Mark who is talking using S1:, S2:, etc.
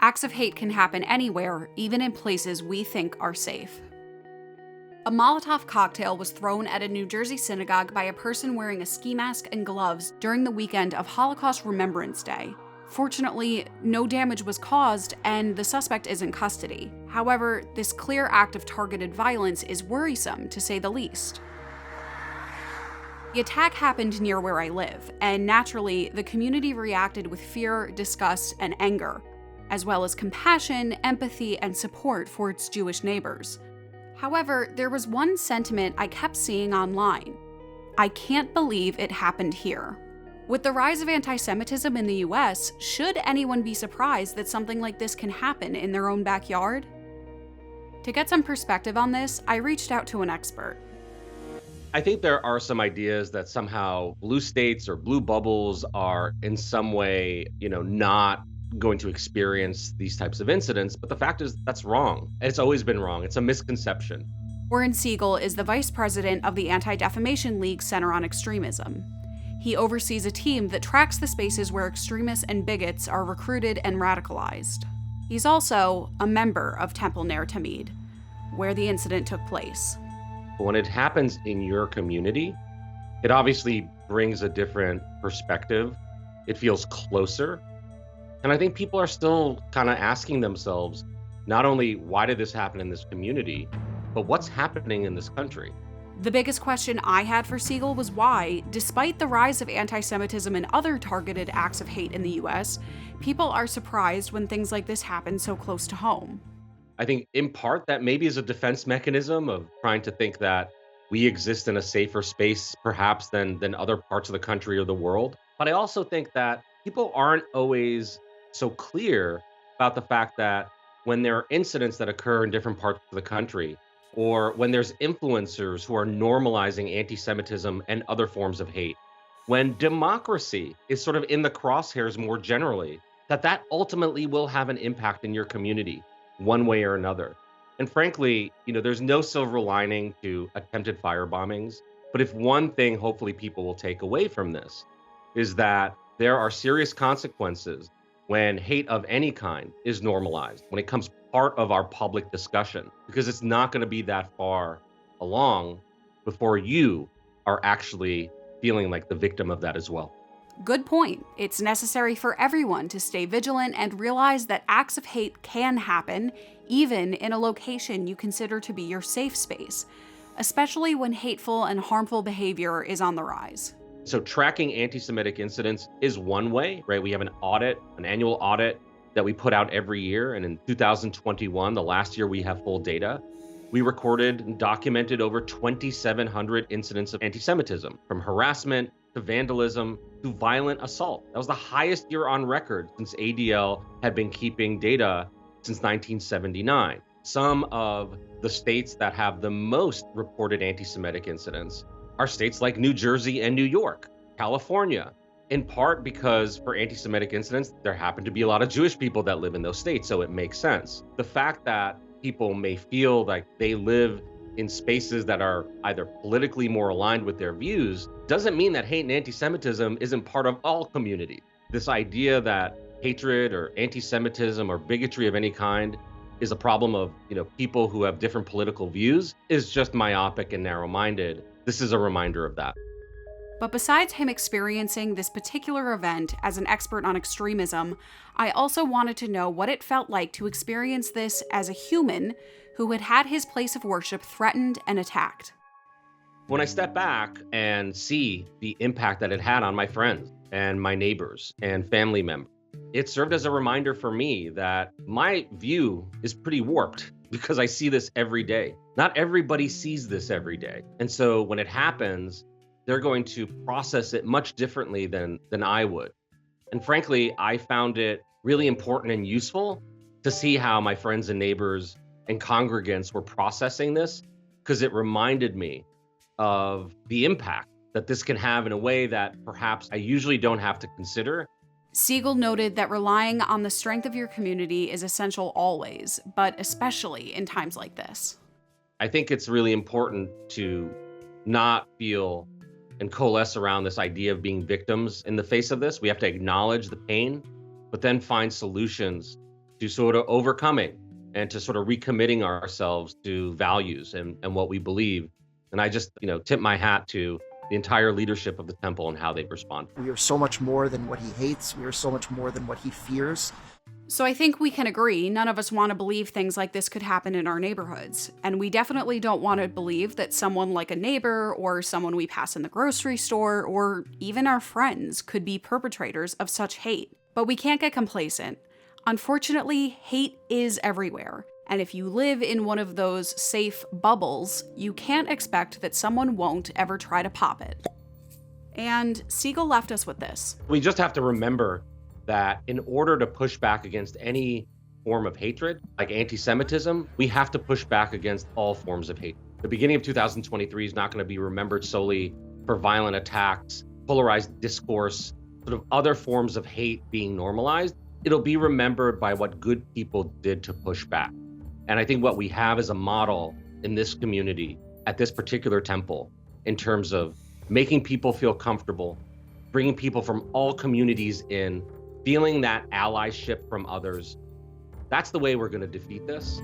S1: Acts of hate can happen anywhere, even in places we think are safe. A Molotov cocktail was thrown at a New Jersey synagogue by a person wearing a ski mask and gloves during the weekend of Holocaust Remembrance Day. Fortunately, no damage was caused and the suspect is in custody. However, this clear act of targeted violence is worrisome, to say the least. The attack happened near where I live, and naturally, the community reacted with fear, disgust, and anger, as well as compassion, empathy, and support for its Jewish neighbors. However, there was one sentiment I kept seeing online. I can't believe it happened here. With the rise of anti-Semitism in the US, should anyone be surprised that something like this can happen in their own backyard? To get some perspective on this, I reached out to an expert.
S2: I think there are some ideas that somehow blue states or blue bubbles are in some way, not going to experience these types of incidents. But the fact is that's wrong. It's always been wrong. It's a misconception.
S1: Warren Siegel is the vice president of the Anti-Defamation-League Center on Extremism. He oversees a team that tracks the spaces where extremists and bigots are recruited and radicalized. He's also a member of Temple Ner Tamid, where the incident took place.
S2: When it happens in your community, it obviously brings a different perspective. It feels closer. And I think people are still kind of asking themselves, not only why did this happen in this community, but what's happening in this country?
S1: The biggest question I had for Siegel was why, despite the rise of anti-Semitism and other targeted acts of hate in the US, people are surprised when things like this happen so close to home.
S2: I think in part that maybe is a defense mechanism of trying to think that we exist in a safer space perhaps than other parts of the country or the world. But I also think that people aren't always so clear about the fact that when there are incidents that occur in different parts of the country, or when there's influencers who are normalizing anti-Semitism and other forms of hate, when democracy is sort of in the crosshairs more generally, that ultimately will have an impact in your community one way or another. And frankly, there's no silver lining to attempted firebombings. But if one thing hopefully people will take away from this is that there are serious consequences when hate of any kind is normalized, when it becomes part of our public discussion, because it's not going to be that far along before you are actually feeling like the victim of that as well.
S1: Good point. It's necessary for everyone to stay vigilant and realize that acts of hate can happen, even in a location you consider to be your safe space, especially when hateful and harmful behavior is on the rise.
S2: So tracking anti-Semitic incidents is one way, right? We have an annual audit that we put out every year. And in 2021, the last year we have full data, we recorded and documented over 2,700 incidents of anti-Semitism, from harassment to vandalism to violent assault. That was the highest year on record since ADL had been keeping data since 1979. Some of the states that have the most reported anti-Semitic incidents are states like New Jersey and New York, California, in part because for anti-Semitic incidents, there happen to be a lot of Jewish people that live in those states, so it makes sense. The fact that people may feel like they live in spaces that are either politically more aligned with their views doesn't mean that hate and anti-Semitism isn't part of all communities. This idea that hatred or anti-Semitism or bigotry of any kind is a problem of, people who have different political views is just myopic and narrow-minded. This is a reminder of that.
S1: But besides him experiencing this particular event as an expert on extremism, I also wanted to know what it felt like to experience this as a human who had had his place of worship threatened and attacked.
S2: When I step back and see the impact that it had on my friends and my neighbors and family members, it served as a reminder for me that my view is pretty warped because I see this every day. Not everybody sees this every day. And so when it happens, they're going to process it much differently than I would. And frankly, I found it really important and useful to see how my friends and neighbors and congregants were processing this, because it reminded me of the impact that this can have in a way that perhaps I usually don't have to consider.
S1: Siegel noted that relying on the strength of your community is essential always, but especially in times like this.
S2: I think it's really important to not feel and coalesce around this idea of being victims in the face of this. We have to acknowledge the pain, but then find solutions to sort of overcoming and to sort of recommitting ourselves to values and what we believe. And I just, tip my hat to the entire leadership of the temple and how they've responded.
S3: We are so much more than what he hates. We are so much more than what he fears.
S1: So I think we can agree none of us want to believe things like this could happen in our neighborhoods. And we definitely don't want to believe that someone like a neighbor or someone we pass in the grocery store or even our friends could be perpetrators of such hate. But we can't get complacent. Unfortunately, hate is everywhere. And if you live in one of those safe bubbles, you can't expect that someone won't ever try to pop it. And Siegel left us with this.
S2: We just have to remember that in order to push back against any form of hatred, like anti-Semitism, we have to push back against all forms of hate. The beginning of 2023 is not going to be remembered solely for violent attacks, polarized discourse, sort of other forms of hate being normalized. It'll be remembered by what good people did to push back. And I think what we have is a model in this community, at this particular temple, in terms of making people feel comfortable, bringing people from all communities in, feeling that allyship from others. That's the way we're going to defeat this.